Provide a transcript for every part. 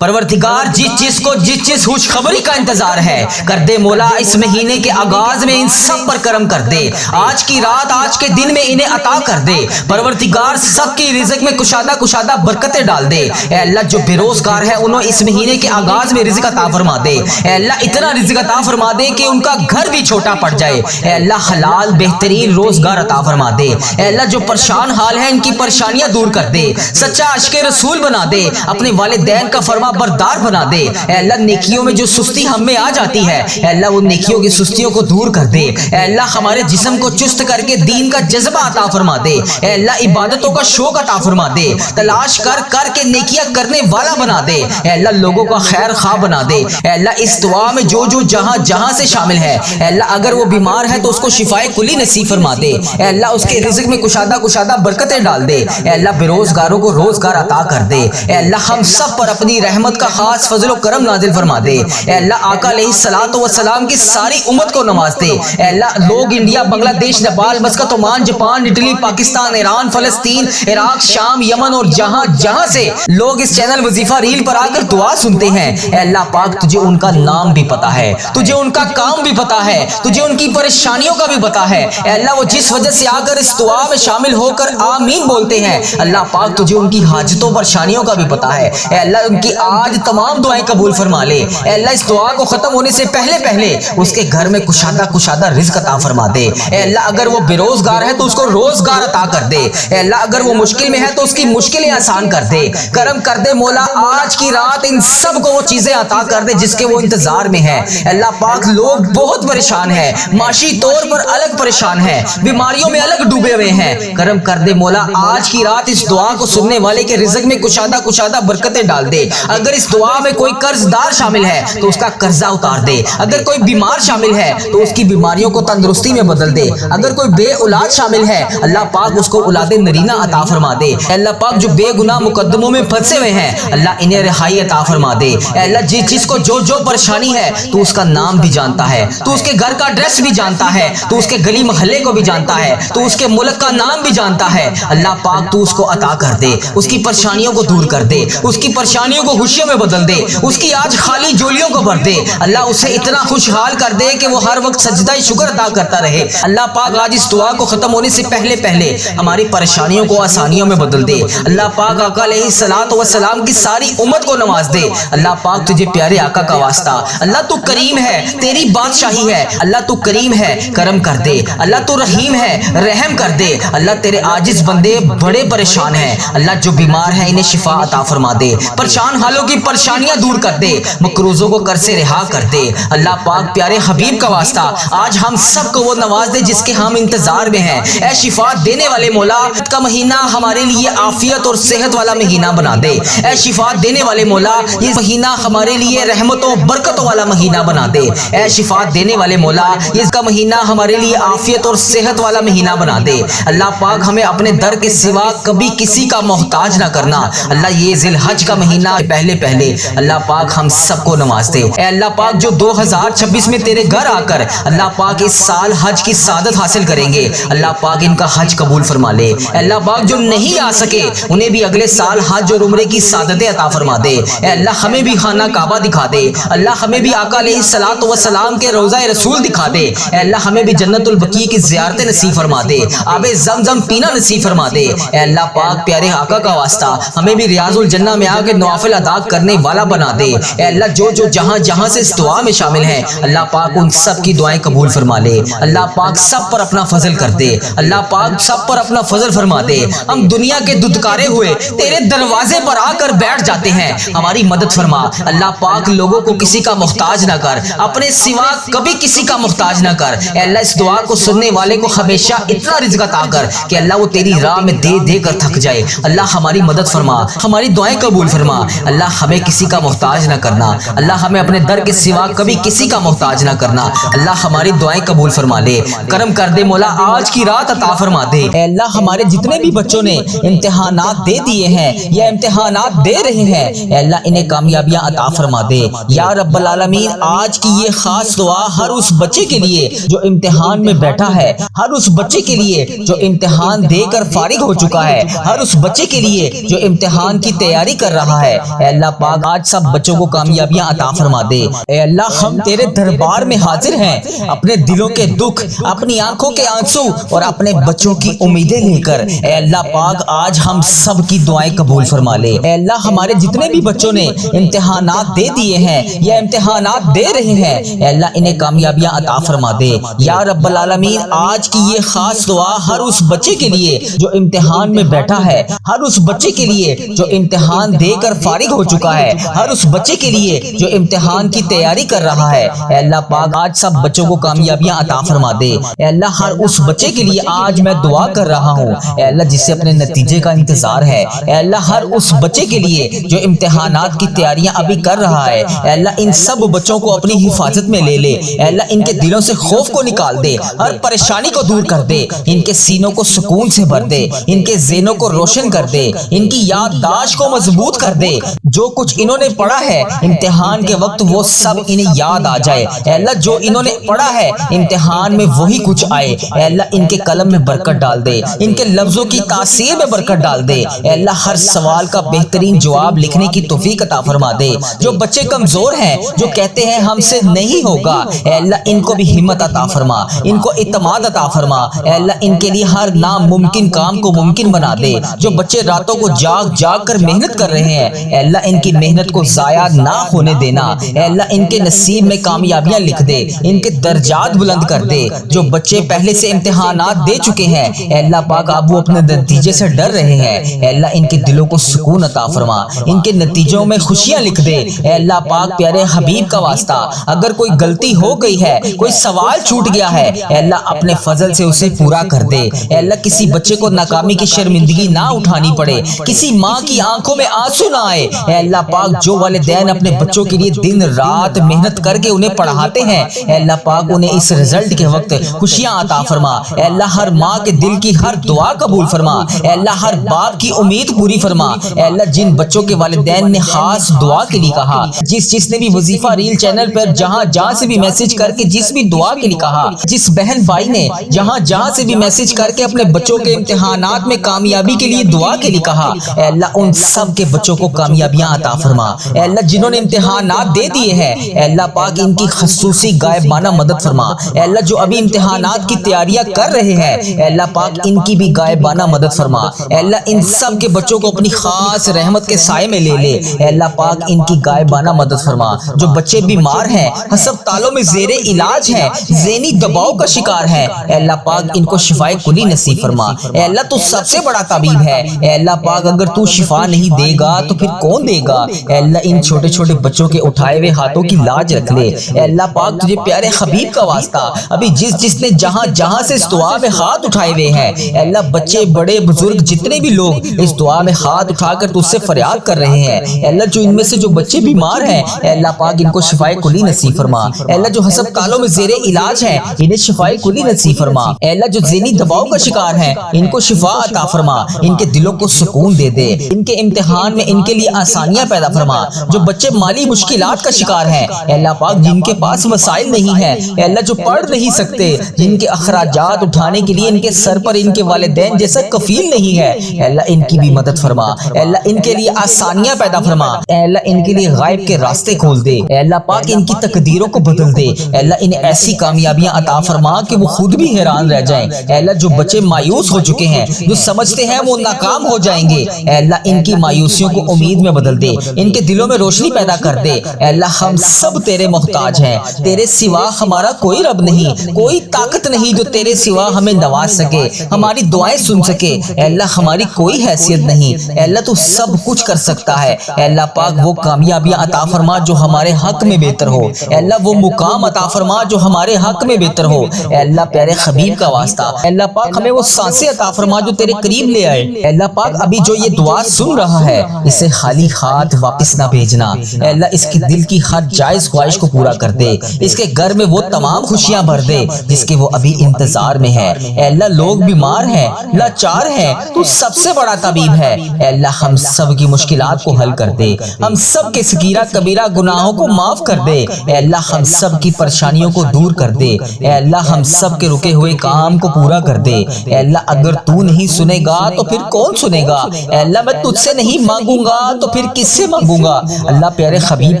پروردگار جس چیز خوشخبری کا انتظار ہے کر دے مولا اس مہینے کے آغاز میں ان سب پر کرم کر دے، آج کی رات آج کے دن میں انہیں عطا کر دے پروردگار، سب کی رزق میں کشادہ برکتیں ڈال دے۔ اے اللہ جو بے روزگار ہے انہوں اس مہینے کے آغاز میں رزق عطا فرما دے، اے اللہ اتنا رزق عطا فرما دے کہ ان کا گھر بھی چھوٹا پڑ جائے، اے اللہ حلال بہترین روزگار عطا فرما دے، اے اللہ جو پریشان حال ہے ان کی پریشانیاں دور کر دے، سچا عاشق رسول بنا دے، اپنے والدین کا فرما بردار بنا دے، اے اللہ نیکیوں میں جو سستی ہم میں آ جاتی ہے اے اللہ ان نیکیوں کی سستیوں کو دور کر دے، اے اللہ ہمارے جسم کو چست کر کے دین کا جذبہ عطا فرما دے، اے اللہ عبادتوں کا شوق عطا فرما دے، تلاش کر کے نیکیاں کرنے والا بنا دے، اے اللہ لوگوں کا خیر خواہ بنا دے، اے اللہ اس دعا میں جو جہاں سے شامل ہے اے اللہ اگر وہ بیمار ہے تو اس کو شفائے کلی نصیب فرما دے، اے اللہ اس کے رزق میں کشادہ برکتیں ڈال دے، اے اللہ بے روزگاروں کو روزگار عطا کر دے، اے اللہ ہم سب پر اپنی رحمت کا خاص فضل و کرم نازل فرما دے، اے اللہ آقا علیہ الصلوۃ والسلام کی ساری امت کو نواز دے، اے اللہ لوگ انڈیا، بنگلہ دیش، Nepal, Muscat, Oman, Japan, Italy, Pakistan, Iran, فلسطین، عراق، شام، یمن اور جہاں سے لوگ اس چینل وظیفہ ریل پر آ کر دعا سنتے ہیں اے اللہ پاک تجھے ان کا نام بھی پتا ہے، تجھے ان کا کام بھی پتا ہے، تجھے ان کی پریشانیوں کا بھی پتا ہے، اے اللہ وہ جس وجہ سے آ کر اس دعا میں شامل ہو کر آمین بولتے ہیں اللہ پاک تجھے ان کی حاجتوں پریشانیوں کا بھی پتا ہے، اے اللہ ان کی آج تمام دعائیں قبول فرما لے، اے اللہ اس دعا کو ختم ہونے سے پہلے اس کے گھر میں کشادہ رزق عطا فرما دے، اے اللہ اگر وہ بے روزگار ہے تو اس کو روزگار عطا کر دے، اے اللہ اگر وہ مشکل میں ہے تو اس کی مشکلیں آسان کر دے، کرم کر دے مولا آج کی رات ان سب کو وہ چیزیں عطا کر دے جس کے وہ انتظار میں ہے، اللہ پاک لوگ بہت پریشان ہیں، معاشی طور پر الگ پریشان ہیں، بیماریوں میں الگ ڈوبے ہوئے ہیں، کرم کر دے مولا آج کی رات اس دعا کو سننے والے کے رزق میں کشادہ برکتیں ڈال دے، اگر اس دعا میں کوئی قرض دار شامل ہے تو اس کا قرضہ اتار دے، اگر کوئی بیمار شامل ہے تو اس کی بیماریوں کو تندرستی میں بدل دے، اگر کوئی بے اولاد شامل ہے اللہ پاک اس کو اولاد نرینہ عطا فرما دے، اے اللہ پاک جو بے گناہ مقدموں میں پھنسے ہوئے ہیں اللہ انہیں رہائی عطا فرما دے، اے اللہ جس کو جو پریشانی ہے تو اس کا نام بھی جانتا ہے، تو اس کے گھر کا ایڈریس بھی جانتا ہے، تو اس کے گلی محلے کو بھی جانتا ہے، تو اس کے ملک کا نام بھی جانتا ہے، اللہ پاک تو اس کو عطا کر دے، اس کی پریشانیوں کو دور کر دے، اس کی پریشانیوں کو خوشیوں میں بدل دے، اس کی آج خالی جولیوں کو بھر دے، اللہ اسے اتنا خوشحال کر دے کہ وہ ہر وقت سجدہ شکر ادا کرتا رہے، اللہ پاک آج اس دعا کو ختم ہونے سے پہلے ہماری پریشانیوں کو آسانیوں میں بدل دے، اللہ پاک آقا علیہ الصلوۃ والسلام کی ساری امت کو نواز دے، اللہ پاک تجھے پیارے آقا کا واسطہ، اللہ تو کریم ہے تیری بادشاہی ہے، اللہ تو کریم ہے کرم کر دے، اللہ تو رحیم ہے رحم کر دے، اللہ تیرے عاجز بندے بڑے پریشان ہیں، اللہ جو بیمار ہیں انہیں شفا عطا فرما دے، پریشان حالوں کی پریشانیاں دور کر دے، مقروضوں کو کر سے رہا کر دے، اللہ پاک پیارے حبیب کا واسطہ آج ہم سب کو وہ نواز دے جس کے ہم انتظار میں ہیں، اے شفا دینے والے مولا کا مہینہ ہمارے لیے عافیت اور صحت والا مہینہ بنا دے، اے شفا دینے والے مولا یہ مہینہ ہمارے لیے رحمتوں برکتوں والا مہینہ بنا دے، اے شفا دینے والے مولا اس کا مہینہ ہمارے لیے عافیت اور صحت والا مہینہ بنا دے، اللہ پاک ہمیں اپنے در کے سوا کبھی کسی کا محتاج نہ کرنا، اللہ یہ ذی الحج کا مہینہ پہلے اللہ پاک ہم سب کو نواز دے، اے اللہ پاک جو 2026 میں تیرے گھر آ کر اللہ پاک اس سال حج کی سعادت حاصل کریں گے اللہ پاک ان کا حج قبول فرما لے، اے اللہ پاک جو نہیں آ سکے انہیں بھی اگلے سال حج اور عمرے کی سعادتیں عطا فرما دے، اے اللہ ہمیں بھی خانہ کعبہ دکھا دے، اللہ ہمیں بھی آقا علیہ الصلوۃ والسلام کے روضہ رسول دکھا دے، اے اللہ ہمیں بھی جنت البقیع کی زیارتیں نصیب فرما دے، آب زمزم پینا نصیب فرما دے، اے اللہ پاک پیارے آقا کا واسطہ ہمیں بھی ریاض الجنہ میں آ کے نوافل ادا کرنے والا بنا دے، اے اللہ جو جہاں سے اس دعا میں شامل ہیں اللہ پاک ان سب کی دعائیں قبول فرما لے، اللہ پاک سب پر اپنا فضل کر دے، اللہ پاک سب پر اپنا فضل فرما دے، ہم دنیا کے ددکارے ہوئے تیرے دروازے پر آ کر بیٹھ جاتے ہیں، ہماری مدد فرما، اللہ پاک لوگوں کو کسی کا محتاج نہ کر، اپنے سوا کبھی کسی کا محتاج نہ کر، اے اللہ اس دعا کو سننے والے کو ہمیشہ اتنا رزق عطا کر کہ اللہ وہ تیری راہ میں دے کر تھک جائے، اللہ ہماری مدد فرما، ہماری دعائیں قبول فرما، اللہ ہمیں کسی کا محتاج نہ کرنا، اللہ ہمیں اپنے در کے سوا کبھی کسی کا محتاج نہ کرنا، اللہ ہماری دعائیں قبول فرما لے، کرم کر دے مولا آج کی رات عطا فرما دے، اے اللہ ہمارے جتنے بھی بچوں نے امتحانات دے دیے ہیں یا امتحانات دے رہے ہیں اے اللہ انہیں کامیابیاں عطا فرما دے، یا رب العالمین آج کی یہ خاص دعا ہر اس بچے کے لیے جو امتحان میں بیٹھا ہے، ہر اس بچے کے لیے جو امتحان دے کر فارغ ہو چکا ہے، ہر اس بچے کے لیے جو امتحان کی تیاری کر رہا ہے، اے اے اللہ پاک آج سب بچوں کو کامیابیاں عطا فرما دے۔ اے اللہ ہم تیرے دربار میں حاضر ہیں اپنے دلوں کے دکھ، اپنی آنکھوں کے آنسو اور اپنے بچوں کی امیدیں لے کر۔ اے اللہ پاک آج ہم سب کی دعائیں قبول فرما لے۔ اے اللہ ہمارے جتنے بھی بچوں نے امتحانات دے دیے ہیں یا امتحانات دے رہے ہیں، اے اللہ انہیں کامیابیاں عطا فرما دے یا رب العالمین۔ آج کی یہ خاص دعا ہر اس بچے کے لیے جو امتحان میں بیٹھا ہے، ہر اس بچے کے لیے جو امتحان دے کر فارغ ہو چکا ہے، ہر اس بچے کے لیے جو امتحان کی تیاری کر رہا ہے۔ اے اللہ پاک آج سب بچوں کو کامیابیاں عطا فرما دے۔ اے اللہ ہر اس بچے کے لیے آج میں دعا کر رہا ہوں، اے اللہ جسے اپنے نتیجے کا انتظار ہے۔ اے اللہ ہر اس بچے کے لیے جو امتحانات کی تیاریاں ابھی کر رہا ہے، اے اللہ ان سب بچوں کو اپنی حفاظت میں لے لے۔ اے اللہ ان کے دلوں سے خوف کو نکال دے، ہر پریشانی کو دور کر دے، ان کے سینوں کو سکون سے بھر دے، ان کے ذہنوں کو روشن کر دے، ان کی یادداشت کو مضبوط کر دے۔ جو کچھ انہوں نے پڑھا ہے امتحان کے وقت وہ سب انہیں یاد آ جائے۔ اے اللہ جو انہوں نے پڑھا ہے امتحان میں وہی کچھ آئے۔ اے اللہ ان کے قلم میں برکت ڈال دے، ان کے لفظوں کی تاثیر میں برکت ڈال دے۔ اے اللہ ہر سوال کا بہترین جواب لکھنے کی توفیق عطا فرما دے۔ جو بچے کمزور ہیں، جو کہتے ہیں ہم سے نہیں ہوگا، اے اللہ ان کو بھی ہمت عطا فرما، ان کو اعتماد عطا فرما۔ اے اللہ ان کے لیے ہر ناممکن کام کو ممکن بنا دے۔ جو بچے راتوں کو جاگ جاگ کر محنت کر رہے ہیں، اے اللہ ان کی محنت کو ضائع نہ ہونے دینا۔ اے اللہ ان کے نصیب میں کامیابیاں لکھ دے، ان کے درجات بلند کر دے۔ جو بچے پہلے سے امتحانات دے چکے ہیں، اے اللہ پاک آپ وہ اپنے نتیجے سے ڈر رہے ہیں، اے اللہ ان کے دلوں کو سکون عطا فرما، ان کے نتیجوں میں خوشیاں لکھ دے۔ اے اللہ پاک پیارے حبیب کا واسطہ اگر کوئی غلطی ہو گئی ہے، کوئی سوال چھوٹ گیا ہے، اے اللہ اپنے فضل سے اسے پورا کر دے۔ اے اللہ کسی بچے کو ناکامی کی شرمندگی نہ اٹھانی پڑے، کسی ماں کی آنکھوں میں آنسو نہ آئے۔ اے اللہ پاک جو والدین اپنے بچوں کے لیے دن رات محنت کر کے انہیں پڑھاتے ہیں، اے اللہ پاک انہیں اس رزلٹ کے وقت خوشیاں عطا فرما۔ اے اللہ ہر ماں کے دل کی ہر دعا قبول فرما۔ اے اللہ ہر باپ کی امید پوری فرما۔ اے اللہ جن بچوں کے والدین نے خاص دعا کے لیے کہا، جس نے بھی وظیفہ ریل چینل پر جہاں سے بھی میسج کر کے جس بھی دعا کے لیے کہا، جس بہن بھائی نے جہاں سے بھی میسج کر کے اپنے بچوں کے امتحانات میں کامیابی کے لیے دعا کے لیے کہا، اے اللہ ان سب کے بچوں کو کامیابیاں عطا فرما۔ اے اللہ جنہوں نے امتحانات دے دیے ہیں، اے اللہ پاک ان کی خصوصی غائبانہ مدد فرما۔ اے اللہ جو ابھی امتحانات کی تیاریاں کر رہے ہیں، اے اللہ پاک ان کی بھی غائبانہ مدد فرما۔ اے اللہ ان سب کے بچوں کو اپنی خاص رحمت کے سائے میں لے لے۔ اے اللہ پاک ان کی غائبانہ مدد فرما۔ جو بچے بیمار ہیں، ہسپتالوں میں زیر علاج ہیں، ذہنی دباؤ کا شکار ہیں، اے اللہ پاک ان کو شفائے کلی نصیب فرما۔ اے اللہ تو سب سے بڑا طبیب ہے، اے اللہ پاک اگر تو شفا نہیں دے گا تو پھر کون دے گا؟ اے اللہ ان چھوٹے چھوٹے بچوں کے اٹھائے ہوئے ہاتھوں کی لاج رکھ لے۔ اے اللہ پاک تجھے پیارے حبیب کا واسطہ ابھی جس نے جہاں سے اس دعا میں ہاتھ اٹھائے ہوئے ہیں، اے اللہ بچے بڑے بزرگ جتنے بھی لوگ اس دعا میں ہاتھ اٹھا کر تجھ سے فریاد کر رہے ہیں، اے اللہ جو ان میں سے جو بچے بیمار ہیں، اے اللہ پاک ان کو شفائے کلی نصیب فرما۔ اے اللہ جو ہسپتالوں میں زیر علاج ہیں انہیں شفائے کلی نصیب فرما۔ اے اللہ جو ذہنی دباؤ کا شکار ہیں ان کو شفا عطا فرما، ان کے دلوں کو سکون دے دے، ان کے امتحان میں ان کے لیے آسانیاں پیدا فرما۔ جو بچے مالی مشکلات کا شکار ہیں، اے اللہ پاک جن کے پاس وسائل نہیں ہیں، اے اللہ جو پڑھ نہیں سکتے، جن کے اخراجات اٹھانے کے لیے ان کے سر پر ان کے والدین جیسا کفیل نہیں ہے، اے اللہ ان کی بھی مدد فرما۔ اے اللہ ان کے لیے آسانیاں پیدا فرما۔ اے اللہ ان کے لیے غائب کے راستے کھول دے۔ اے اللہ پاک ان کی تقدیروں کو بدل دے۔ اے اللہ انہیں ایسی کامیابیاں عطا فرما کہ وہ خود بھی حیران رہ جائیں۔ اے اللہ جو بچے مایوس ہو چکے ہیں، جو سمجھتے ہیں وہ ناکام ہو جائیں گے، اے اللہ ان کی مایوسیوں کو امید میں بدل دے، ان کے دلوں میں روشنی پیدا کر دے۔ اے اللہ ہم سب تیرے محتاج ہیں، تیرے سوا ہمارا کوئی رب نہیں، کوئی طاقت نہیں جو تیرے سوا ہمیں نواز سکے، ہماری دعائیں سن سکے۔ اے اللہ ہماری کوئی حیثیت نہیں، اے اللہ تو سب کچھ کر سکتا ہے۔ اے اللہ پاک وہ کامیابیاں عطا فرما جو ہمارے حق میں بہتر ہو، اے اللہ وہ مقام عطا فرما جو ہمارے حق میں بہتر ہو۔ اے اللہ پیارے حبیب کا واسطہ، اے اللہ پاک ہمیں وہ سانسیں عطا فرما جو تیرے قریب لے آئے۔ اے اللہ پاک ابھی جو یہ دعا سن رہا ہے اسے خالی ہاتھ واپس نہ بھیجنا۔ اے اللہ اس کے دل کی ہر جائز خواہش کو پورا کر دے، اس کے گھر میں وہ تمام خوشیاں بھر دے جس کے وہ ابھی انتظار میں ہے۔ اے اللہ لوگ بیمار ہیں، لاچار ہیں، تو سب سے بڑا طبیب ہے۔ اے اللہ ہم سب کی مشکلات کو حل کر دے، ہم سب کے صغیرہ کبیرہ گناہوں کو معاف کر دے۔ اے اللہ ہم سب کی پریشانیوں کو دور کر دے۔ اے اللہ ہم سب کے رکے ہوئے کام کو پورا کر دے۔ اے اللہ اگر تو نہیں سنے گا تو پھر کون سنے گا؟ اے اللہ میں تجھ سے نہیں مانگوں گا تو پھر کس سے مانگوں گا؟ اللہ پیارے حبیب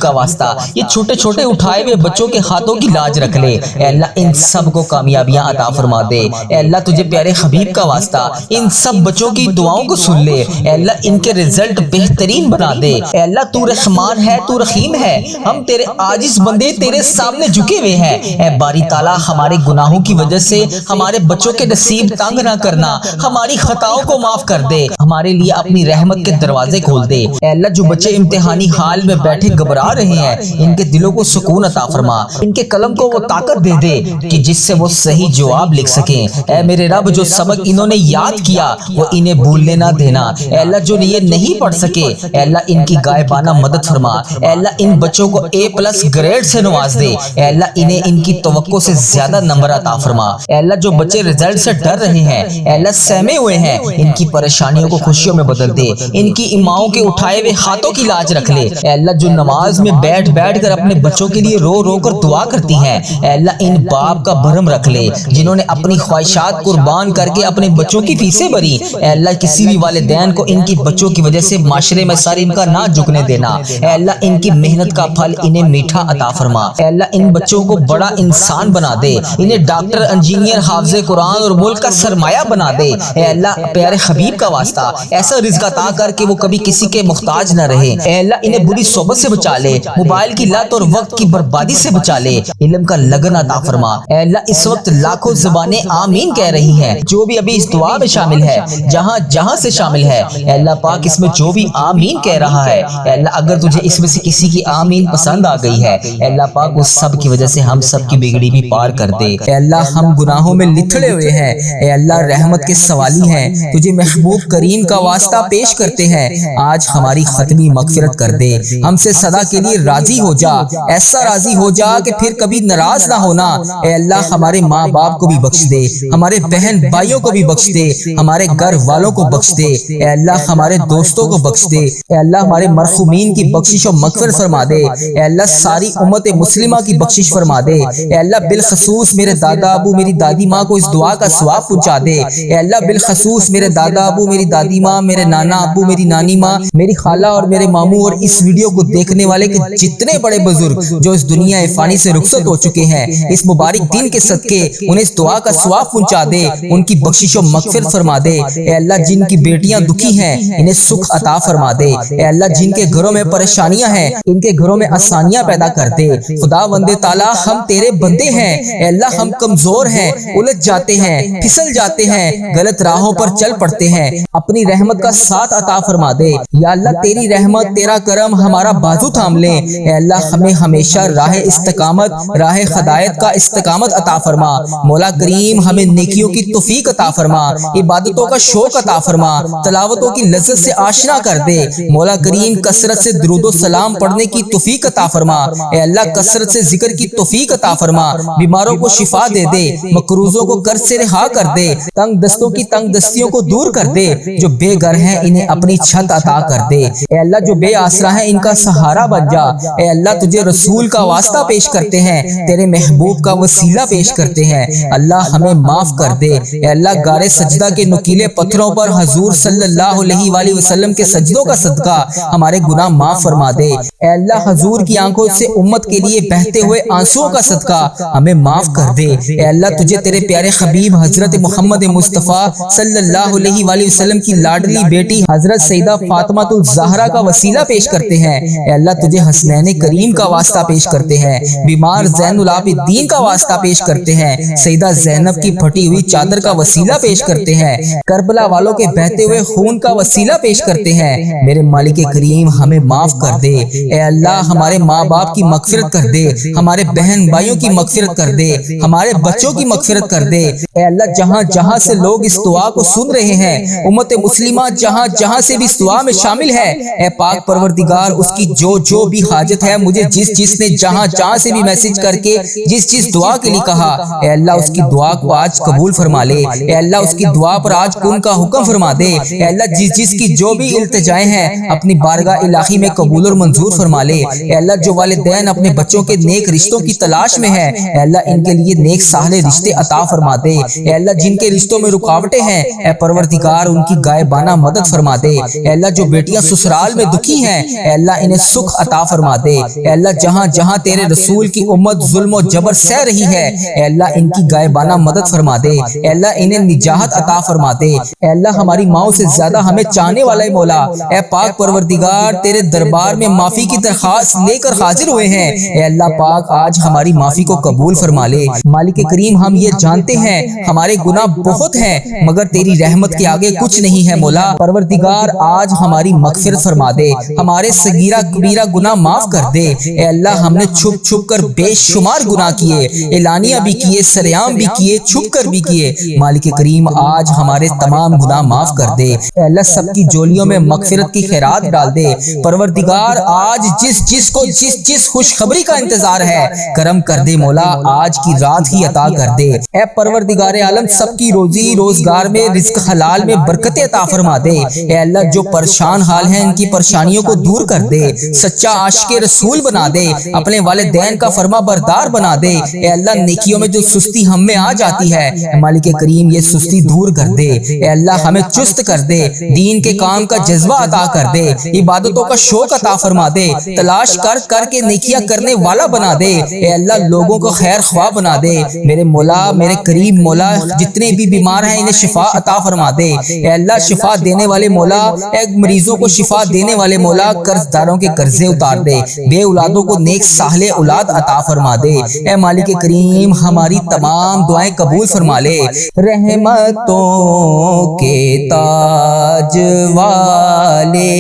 کا واسطہ یہ چھوٹے چھوٹے اٹھائے ہوئے بچوں کے ہاتھوں کی لاج رکھ لے۔ اے اللہ ان سب کو کامیابیاں عطا فرما دے۔ اے اللہ تجھے پیارے حبیب کا واسطہ ان سب بچوں کی دعاؤں کو سن لے۔ اے اللہ ان کے رزلٹ بہترین بنا دے۔ اے اللہ تو رحمان ہے، تو رحیم ہے، ہم تیرے عاجز بندے تیرے سامنے جھکے ہوئے ہیں۔ اے باری تعالیٰ ہمارے گناہوں کی وجہ سے ہمارے بچوں کے نصیب تنگ نہ کرنا، ہماری خطاؤں کو معاف کر دے، ہمارے لیے اپنی رحمت کے دروازے کھول دے۔ اے اللہ جو بچے امتحانی حال میں بیٹھے گھبرا رہے ہیں ان کے دلوں کو سکون عطا فرما، ان کے قلم کو وہ طاقت دے دے کہ جس سے وہ صحیح جواب لکھ سکیں۔ اے میرے رب جو سبق انہوں نے یاد کیا وہ انہیں بھولنے نہ دینا۔ اے اللہ جو یہ نہیں پڑھ سکے اے اللہ ان کی غائبانہ مدد فرما۔ اے اللہ ان بچوں کو A+ گریڈ سے نواز دے۔ اے اللہ انہیں ان کی توقع سے زیادہ نمبر عطا فرما۔ اے اللہ جو بچے رزلٹ سے ڈر رہے ہیں اے اللہ سہمے ہوئے ہیں ان کی پریشانیوں کو خوشیوں میں بدل دے، ان کی اماؤں کے اٹھائے ہوئے ہاتھوں کی لاج رکھ لے۔ اے اللہ جو نماز میں بیٹھ بیٹھ کر اپنے بچوں کے لیے رو رو کر دعا کرتی ہیں اے اللہ ان باپ کا بھرم رکھ لے جنہوں نے اپنی خواہشات قربان کر کے اپنے بچوں کی فیسیں بھری۔ اے اللہ کسی بھی والدین کو ان کی بچوں کی وجہ سے معاشرے میں ساری ان کا نہ جھکنے دینا۔ اے اللہ ان کی محنت کا پھل انہیں میٹھا عطا فرما۔ اے اللہ ان بچوں کو بڑا انسان بنا دے، انہیں ڈاکٹر، انجینئر، حافظ قرآن اور ملک کا سرمایہ بنا دے۔ اے اللہ پیارے حبیب کا واسطہ ایسا رزق عطا کر کے وہ کبھی کسی کے محتاج نہ رہے۔ اے اللہ انہیں بری صحبت سے بچا لے، موبائل کی لت اور وقت کی بربادی سے بچا لے، علم کا لگن عطا فرما۔ اے اللہ اس وقت لاکھوں زبانیں آمین کہہ رہی ہیں، جو بھی ابھی اس دعا میں شامل ہے، جہاں جہاں سے شامل ہے اے اللہ پاک اس میں جو بھی آمین کہہ رہا ہے اے اللہ اگر تجھے اس میں سے کسی کی آمین پسند آ گئی ہے اے اللہ پاک اس سب کی وجہ سے ہم سب کی بگڑی بھی پار کر دے۔ اے اللہ ہم گناہوں میں لتھڑے ہوئے ہیں، اے اللہ رحمت کے سوالی ہیں، تجھے محبوب کریم کا واسطہ پیش کرتے ہیں، آج ہماری ختمی مغفرت کر دے، ہم سے سدا کے لیے راضی ہو جا، ایسا راضی ہو جا کہ پھر کبھی ناراض نہ ہونا۔ اے اللہ ہمارے ماں باپ کو بھی بخش دے، ہمارے بہن بھائیوں کو بھی بخش دے، ہمارے گھر والوں کو بخش دے، اے اللہ ہمارے دوستوں کو بخش دے، اے اللہ ہمارے مرحومین کی بخشش و مغفرت فرما دے، اے اللہ ساری امت مسلمہ کی بخشش فرما دے، اے اللہ بالخصوص میرے دادا ابو میری دادی ماں کو اس دعا کا ثواب پہنچا دے، اے اللہ بالخصوص میرے دادا ابو میری دادی ماں، میرے نانا ابو میری نانی ماں، میری خالہ اور میرے ماموں اور اس ویڈیو کو دیکھنے والے کے جتنے بڑے بزرگ جو اس دنیا فانی سے رخصت ہو چکے ہیں اس مبارک دن کے صدقے انہیں اس دعا کا ثواب پہنچا دے، ان کی بخشش و مغفرت فرما دے، اے اللہ جن کی بیٹیاں دکھی ہیں انہیں سکھ عطا فرما دے، اے اللہ جن کے گھروں میں پریشانیاں ہیں ان کے گھروں میں آسانیاں پیدا کر دے۔ خدا بند تعالیٰ ہم تیرے بندے ہیں، اے اللہ ہم کمزور ہیں، الجھ جاتے ہیں، پھسل جاتے ہیں، غلط راہوں پر چل پڑتے ہیں، اپنی رحمت کا ساتھ عطا فرما دے یا اللہ تیری رحمت تیرا کرم ہمارا بازو تھام لے، اے اللہ ہمیں ہمیشہ راہ استقامت راہ ہدایت کا استقامت عطا فرما، مولا کریم ہمیں نیکیوں کی توفیق عطا فرما، عبادتوں کا شوق عطا فرما، تلاوتوں کی لذت سے آشنا کر دے، مولا کریم کثرت سے درود و سلام پڑھنے کی توفیق عطا فرما، اے اللہ کثرت سے ذکر کی توفیق عطا فرما، بیماروں کو شفا دے دے، مقروضوں کو قرض سے رہا کر دے، تنگ دستوں کی تنگ دستیوں کو دور کر دے، جو بے گھر ہیں انہیں اپنی چھت عطا کر دے، اے اللہ جو بے آسرا ہیں ان کا سہارا بن جا، اے اللہ تجھے رسول کا واسطہ پیش کرتے ہیں، تیرے محبوب کا وسیلہ پیش کرتے ہیں، اللہ ہمیں معاف کر دے، اے اللہ غار سجدہ کے نکیلے پتھروں پر حضور صلی اللہ علیہ وآلہ وسلم کے سجدوں کا صدقہ ہمارے گناہ معاف فرما دے، اے اللہ حضور کی آنکھوں سے امت کے لیے بہتے ہوئے آنسوؤں کا صدقہ ہمیں معاف کر دے، اے اللہ تجھے تیرے پیارے حبیب حضرت محمد مصطفیٰ صلی اللہ علیہ وآلہ وسلم کی لاڈلی بیٹی حضرت سیدہ فاطمہ الزہرا کا وسیلہ پیش کرتے ہیں، اے اللہ تجھے حسنین کریم کا واسطہ پیش کرتے ہیں، بیمار زین العابدین کا واسطہ پیش کرتے ہیں، سیدہ زینب کی پھٹی ہوئی چادر کا وسیلہ پیش کرتے ہیں، کربلا والوں کے بہتے ہوئے خون کا وسیلہ پیش کرتے ہیں، میرے مالک کریم ہمیں معاف کر دے، اے اللہ ہمارے ماں باپ کی مغفرت کر دے، ہمارے بہن بھائیوں کی مغفرت کر دے، ہمارے بچوں کی مغفرت کر دے، اے اللہ جہاں جہاں سے لوگ اس دعا کو سن رہے ہیں امت مسلمہ جہاں جہاں سے بھی اس دعا میں شامل ہے، اے پاک پروردگار اس کی جو بھی حاجت ہے مجھے جس نے جہاں جہاں سے بھی میسج کر کے جس دعا کے لیے کہا اے اللہ اس کی دعا کو آج قبول فرما لے، اے اللہ اس کی دعا پر آج کن کا حکم فرما دے، اے اللہ جس کی جو بھی التجائیں ہیں اپنی بارگاہ الہی میں قبول اور منظور فرما فرما لے۔ اے اللہ جو والدین اپنے بچوں کے نیک رشتوں کی تلاش میں ہیں، اے اللہ ان کے لیے نیک صالح رشتے عطا فرما دے۔ اے اللہ جن کے رشتوں میں رکاوٹیں ہیں، اے پروردگار ان کی غائبانہ مدد فرما دے۔ اے اللہ جو بیٹیاں سسرال میں دکھی ہیں، اے اللہ انہیں سکھ عطا فرما دے۔ اے اللہ جہاں جہاں تیرے رسول کی امت ظلم و جبر سہ رہی ہے، اے اللہ ان کی غائبانہ مدد فرما دے۔ اے اللہ انہیں نجات عطا فرما دے۔ اے اللہ ہماری ماؤں سے زیادہ ہمیں چاہنے والا مولا، اے پاک پروردگار تیرے دربار میں معافی کی درخواست لے کر حاضر ہوئے ہیں۔ اے اللہ پاک آج ہماری معافی کو قبول فرما لے۔ مالک کریم ہم یہ جانتے ہیں ہمارے گناہ بہت ہیں، مگر تیری رحمت کے آگے کچھ نہیں ہے مولا۔ پروردگار آج ہماری مغفرت فرما دے، ہمارے صغیرہ کبیرہ گناہ معاف کر دے۔ اے اللہ ہم نے چھپ چھپ کر بے شمار گناہ کیے، اعلانیہ بھی کیے، سریعام بھی کیے، چھپ کر بھی کیے۔ مالک کریم آج ہمارے تمام گناہ معاف کر دے۔ اے اللہ سب کی جولیوں میں مغفرت کی خیرات ڈال دے۔ پروردگار آج جس کو جس خوشخبری کا انتظار ہے کرم کر دے مولا، آج کی رات ہی عطا کر دے۔ اے پروردگار عالم سب کی روزی روزگار میں رزق حلال میں برکت عطا فرما دے۔ اے اللہ جو پریشان حال ہیں ان کی پریشانیوں کو دور کر دے، سچا عاشق رسول بنا دے، اپنے والدین کا فرما بردار بنا دے۔ اے اللہ نیکیوں میں جو سستی ہم میں آ جاتی ہے، مالک کریم یہ سستی دور کر دے۔ اے اللہ ہمیں چست کر دے، دین کے کام کا جذبہ عطا کر دے، عبادتوں کا شوق عطا فرما دے، تلاش کر کے نیکیاں کرنے والا بنا دے۔ اے اللہ لوگوں کو خیر خواہ بنا دے۔ میرے مولا میرے کریم مولا جتنے بھی بیمار ہیں انہیں شفا عطا فرما دے۔ اے اللہ شفا دینے والے مولا، اے مریضوں کو شفا دینے والے مولا، قرض داروں کے قرضے اتار دے، بے اولادوں کو نیک صالح اولاد عطا فرما دے۔ اے مالک کریم ہماری تمام دعائیں قبول فرما لے۔ رحمتوں کے تاج والے،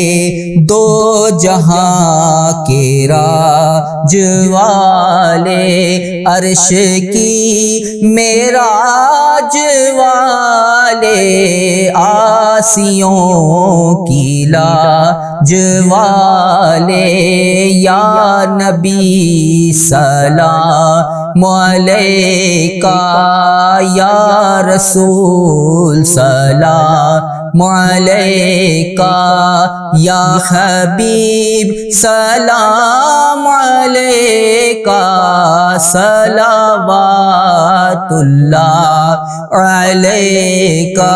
دو جہاں کے راج والے، عرش کی معراج والے، آسیوں کی لاج والے، یا نبی سلام علیکہ، یا رسول سلام علیکہ، یا حبیب سلام علیکہ، صلوات اللہ علیکہ۔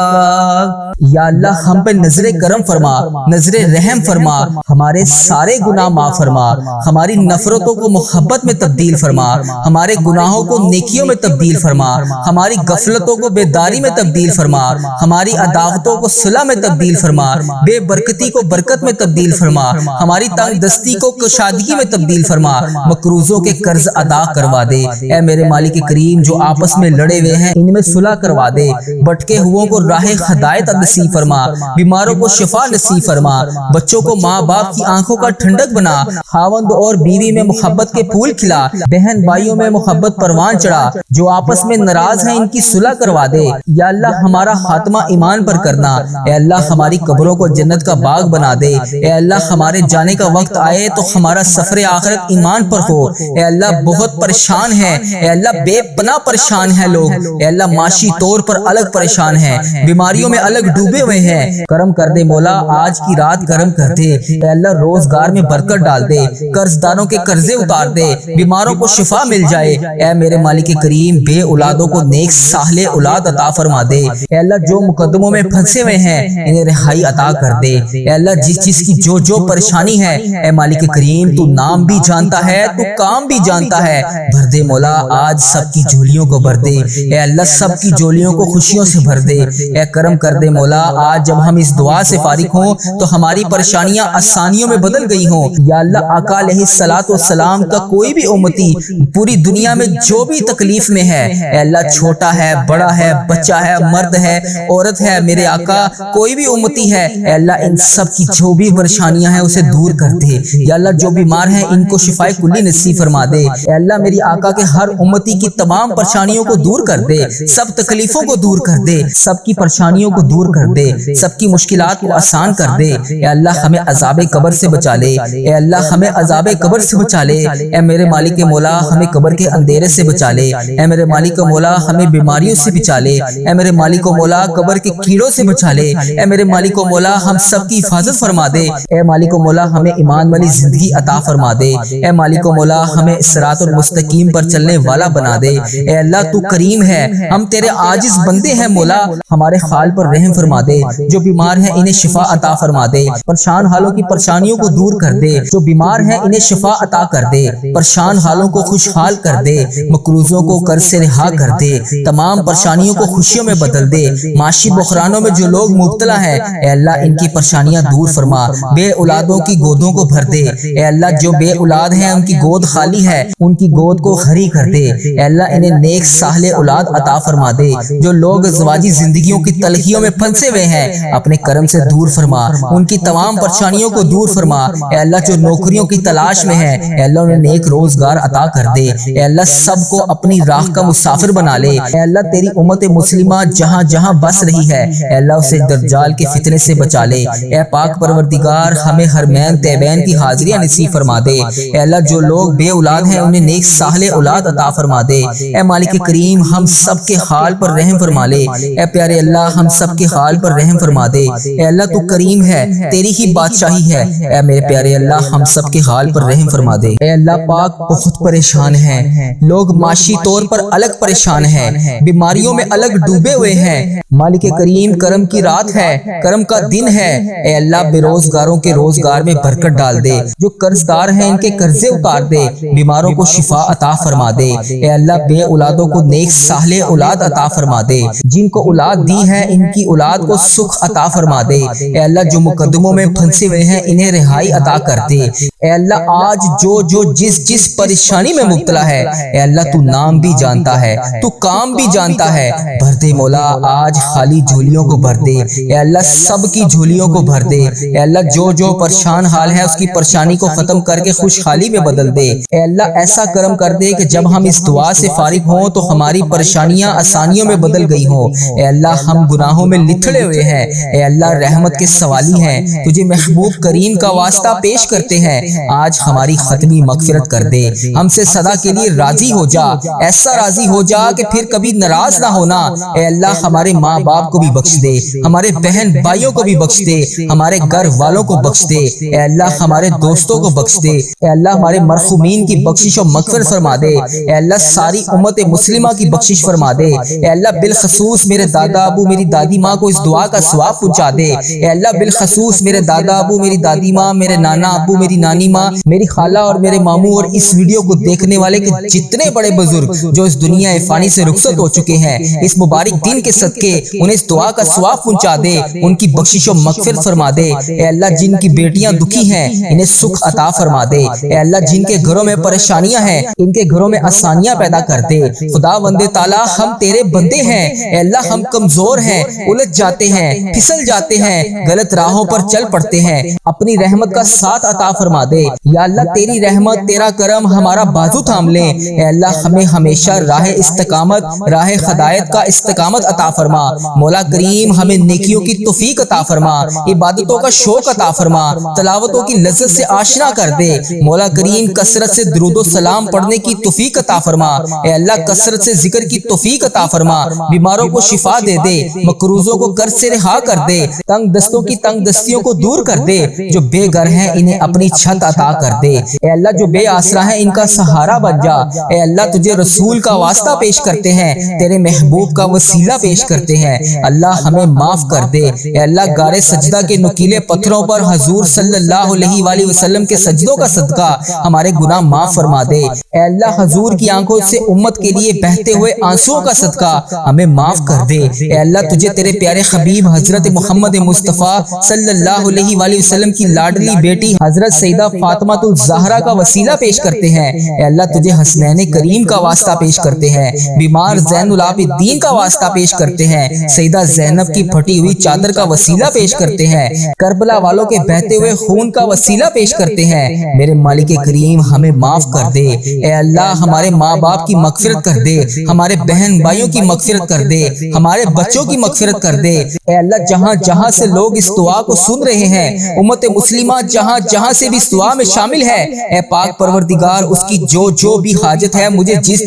یا اللہ ہم پہ نظر کرم فرما، نظر رحم فرما، ہمارے سارے گناہ معاف فرما، ہماری نفرتوں کو محبت میں تبدیل فرما، ہمارے گناہوں کو نیکیوں میں تبدیل فرما، ہماری غفلتوں کو بیداری میں تبدیل فرما، ہماری عداوتوں کو صلح میں تبدیل فرما، بے برکتی کو برکت میں تبدیل فرما، ہماری تنگ دستی کو کشادگی میں تبدیل فرما، مقروضوں کے قرض ادا کروا دے۔ اے میرے مالک کریم جو آپس میں لڑے ہوئے ہیں ان میں صلح کروا دے، بھٹکے ہوئوں کو راہ ہدایت نصیب فرما، بیماروں کو شفا نصیب فرما، بچوں کو ماں باپ کی آنکھوں کا ٹھنڈک بنا، خاوند اور بیوی میں محبت کے پھول کھلا، بہن بھائیوں میں محبت پروان چڑھا، جو آپس میں ناراض ہیں ان کی صلح کروا دے۔ یا اللہ ہمارا خاتمہ ایمان پر کرنا، اے اللہ ہماری قبروں کو جنت کا باغ بنا دے، اے اللہ ہمارے جانے کا وقت آئے تو ہمارا سفر آخرت ایمان پر ہو۔ اے اللہ بہت پریشان ہے، اے اللہ بے پناہ پریشان ہے لوگ، اے اللہ معاشی طور پر الگ پریشان ہیں، بیماریوں میں الگ ڈوبے ہوئے ہیں، کرم کر دے مولا آج کی رات کرم کر دے۔ اے اللہ روزگار میں برکت ڈال دے، قرض داروں کے قرضے اتار دے، بیماروں کو شفا مل جائے۔ اے میرے مالک کریم بے اولادوں کو نیک صالح اولاد عطا فرما دے۔ اے اللہ جو مقدموں میں پھنسے ہوئے ہیں انہیں رہائی عطا کر دے۔ اے اللہ جس چیز کی جو پریشانی ہے اے مالک کریم تو نام بھی جانتا ہے، تو کام بھی جانتا ہے، بھر دے مولا آج سب کی جھولیوں کو بھر دے۔ اے اللہ سب کی جھولیوں کو خوشیوں سے بھر دے۔ اے کرم کر دے مولا آج جب ہم اس دعا سے فارغ ہوں تو ہماری پریشانیاں آسانیوں میں بدل گئی ہوں۔ یا اللہ آقا علیہ الصلوۃ والسلام کا کوئی بھی امتی پوری دنیا میں جو بھی تکلیف میں ہے، اے اللہ چھوٹا ہے بڑا ہے بچہ ہے مرد ہے عورت ہے، میرے آقا کوئی بھی امتی ہے، اے اللہ ان سب کی جو بھی پریشانیاں ہیں اسے دور کر دے۔ یا اللہ جو بیمار ہیں ان کو شفائے کلی نصیب فرما دے۔ اے اللہ میری آقا کے ہر امتی کی تمام پریشانیوں کو دور کر دے، سب تکلیفوں کو دور کر دے، سب کی پریشانیوں کو دور کر دے، سب کی مشکلات کو آسان کر دے۔ اے اللہ ہمیں عذاب قبر سے بچا لے، اے اللہ ہمیں عذاب قبر سے بچا لے۔ اے میرے مالک مولا ہمیں قبر کے اندھیرے سے بچا لے، اے میرے مالک مولا ہمیں بیماریوں سے بچا لے، اے میرے مالک مولا قبر کے کیڑوں سے بچا لے۔ اے میرے مالک و مولا ہم سب کی حفاظت فرما دے۔ اے مالک و مولا ہمیں ایمان والی زندگی عطا فرما دے۔ اے مالک و مولا ہمیں صراط المستقیم پر چلنے والا بنا دے۔ اے اللہ تو کریم ہے، ہم تیرے عاجز بندے ہیں مولا، ہمارے حال پر رحم فرما دے۔ جو بیمار ہیں انہیں شفا عطا فرما دے، پریشان حالوں کی پریشانیوں کو دور کر دے۔ جو بیمار ہیں انہیں شفا عطا کر دے، پریشان حالوں کو خوشحال کر دے، مقروضوں کو قرض سے رہا کر دے، تمام پریشانیوں کو خوشیوں میں بدل دے۔ معاشی بحرانوں میں جو لوگ مبتلا ہیں اے اللہ ان کی پریشانیاں دور فرما، بے اولادوں کی گودوں کو بھر دے۔ اے اللہ جو بے اولاد ہیں ان کی گود خالی ہے، ان کی گود کو ہری کر دے۔ اے اللہ انہیں نیک صالح اولاد عطا فرما دے۔ جو لوگ ازواجی زندگیوں کی تلخیوں میں پھنسے ہوئے ہیں اپنے کرم سے دور فرما، ان کی تمام پریشانیوں کو دور فرما۔ اے اللہ جو نوکریوں کی تلاش میں ہیں اے اللہ انہیں نیک روزگار عطا کر دے۔ اے اللہ سب کو اپنی راہ کا مسافر بنا لے۔ اے اللہ تیری امت مسلمہ جہاں جہاں بس رہی ہے اے اللہ اسے دجال کے فتنے سے بچا لے۔ اے پاک پروردگار ہمیں حرمین طیبین کی حاضریاں نصیب فرما دے۔ اے اللہ جو لوگ بے اولاد ہیں انہیں نیک صالح اولاد عطا فرما دے۔ اے مالک کریم ہم سب کے حال پر رحم فرما لے۔ اے پیارے اللہ ہم سب کے حال پر رحم فرما دے۔ اے اللہ تو کریم ہے، تیری ہی بادشاہی ہے۔ اے میرے پیارے اللہ ہم سب کے حال پر رحم فرما دے۔ اے اللہ پاک بہت پریشان ہیں لوگ، معاشی طور پر الگ پریشان ہیں، بیماریوں میں الگ ڈوبے ہوئے ہیں۔ مالک کریم کرم کی رات ہے، کرم کا دن ہے۔ اے اللہ بے روزگاروں کے روزگار میں برکت ڈال دے، جو قرض دار ہیں ان کے قرضے اتار دے، بیماروں کو شفا عطا فرما دے۔ اے اللہ بے اولادوں کو نیک صالح اولاد عطا فرما دے، جن کو اولاد دی ہے ان کی اولاد کو سکھ عطا فرما دے۔ اے اللہ جو مقدموں میں پھنسے ہوئے ہیں انہیں رہائی عطا کر دے۔ اے اللہ آج جو جس پریشانی میں مبتلا ہے اے اللہ تو نام بھی جانتا ہے، تو کام بھی جانتا ہے، بھر دے مولا آج خالی جھولیوں کو بھر دے۔ اے اللہ سب کی جھولیوں کو بھر دے۔ اے اللہ جو پریشان حال ہے اس کی پریشانی کو ختم کر کے خوشحالی میں بدل دے۔ اے اللہ ایسا کرم کر دے کہ جب ہم اس دعا سے فارغ ہوں تو ہماری پریشانیاں آسانیوں میں بدل گئی ہوں۔ اے اللہ ہم گناہوں میں لتھڑے ہوئے ہیں، اے اللہ رحمت کے سوالی ہیں، تجھے محبوب کریم کا واسطہ پیش کرتے ہیں، آج ہماری ختمی مغفرت کر دے، ہم سے صدا کے لیے راضی ہو جا، ایسا راضی ہو جا کہ پھر کبھی ناراض نہ ہونا۔ اے اللہ ہمارے ماں باپ کو بھی بخش دے، ہمارے بہن بھائیوں کو بھی بخش دے، ہمارے گھر والوں کو بخش دے۔ اے اللہ ہمارے دوستوں کو بخش دے۔ اے اللہ ہمارے مرحومین کی بخشش و مغفرت فرما دے۔ اے اللہ ساری امت مسلمہ کی بخشش فرما دے۔ اے اللہ بالخصوص میرے دادا ابو میری دادی ماں کو اس دعا کا ثواب پہنچا دے۔ اے اللہ بالخصوص میرے دادا ابو میری دادی ماں، میرے نانا ابو میری نانی ماں، میری خالہ اور میرے ماموں اور اس ویڈیو کو دیکھنے والے کے جتنے بڑے بزرگ جو اس دنیا فانی سے رخصت ہو چکے ہیں، اس مبارک دن کے صدقے انہیں اس دعا کا ثواب پہنچا دے، ان کی بخشش و مغفرت فرما دے۔ اے اللہ جن کی بیٹیاں دکھی ہیں انہیں سکھ عطا فرما دے۔ اے اللہ جن کے گھروں میں پریشانیاں ہیں ان کے گھروں میں آسانیاں پیدا کر دے۔ خدا بندے تعالیٰ ہم تیرے بندے ہیں، اے اللہ ہم کمزور ہیں، الجھ جاتے ہیں، پھسل جاتے ہیں، غلط راہوں پر چل پڑتے ہیں، اپنی رحمت کا ساتھ عطا فرما دے۔ یا اللہ تیری رحمت تیرا کرم ہمارا بازو تھام لے۔ اے اللہ ہمیں ہمیشہ راہ استقامت، راہ ہدایت کا استقامت عطا فرما۔ مولا کریم ہمیں نیکیوں کی توفیق عطا فرما، عبادتوں کا شوق عطا فرما، تلاوتوں کی لذت سے آشنا کر دے۔ مولا کریم کثرت سے درود و سلام پڑھنے کی توفیق عطا فرما۔ اے اللہ کثرت سے ذکر کی توفیق عطا فرما، بیماروں کو شفا دے دے، مقروضوں کو قرض سے رہا کر دے، تنگ دستوں کی تنگ دستیوں کو دور کر دے، جو بے گھر ہیں انہیں اپنی چھت عطا کر دے۔ اے اللہ جو بے آسرا ہیں ان کا سہارا بن جا۔ اے اللہ تجھے رسول کا واسطہ پیش کرتے ہیں، تیرے محبوب کا وسیلہ پیش کرتے ہیں، اللہ ہمیں معاف کر دے۔ اے اللہ غار سجدہ کے نکیلے پتھروں پر حضور صلی اللہ علیہ وآلہ وسلم کے سجدوں کا صدقہ ہمارے گناہ معاف فرما دے۔ اے اللہ حضور کی آنکھوں سے امت کے لیے بہتے ہوئے آنسوؤں کا صدقہ ہمیں معاف کر دے۔ اے اللہ تجھے تیرے پیارے حبیب حضرت محمد مصطفیٰ صلی اللہ علیہ وآلہ وسلم کی لاڈلی بیٹی حضرت سیدہ فاطمہ الزہرا کا وسیلہ پیش کرتے ہیں۔ اے اللہ تجھے حسنین کریم کا واسطہ پیش کرتے ہیں، بیمار زین العابدین کا واسطہ پیش کرتے ہیں، سیدہ زینب کی پھٹی ہوئی چادر کا وسیلہ پیش کرتے ہیں، کربلا والوں کے بہتے ہوئے خون کا وسیلہ پیش کرتے ہیں۔ میرے مالک کریم ہمیں معاف کر دے۔ اے اللہ ہمارے ماں باپ کی مغفرت کر دے، ہمارے بہن بھائیوں کی مغفرت کر دے، ہمارے بچوں کی مغفرت کر دے۔ اے اللہ جہاں جہاں سے لوگ اس دعا کو سن رہے ہیں، امت مسلمہ جہاں جہاں سے بھی اس دعا میں شامل ہے، اے پاک پروردگار اس کی جو بھی حاجت ہے، مجھے جس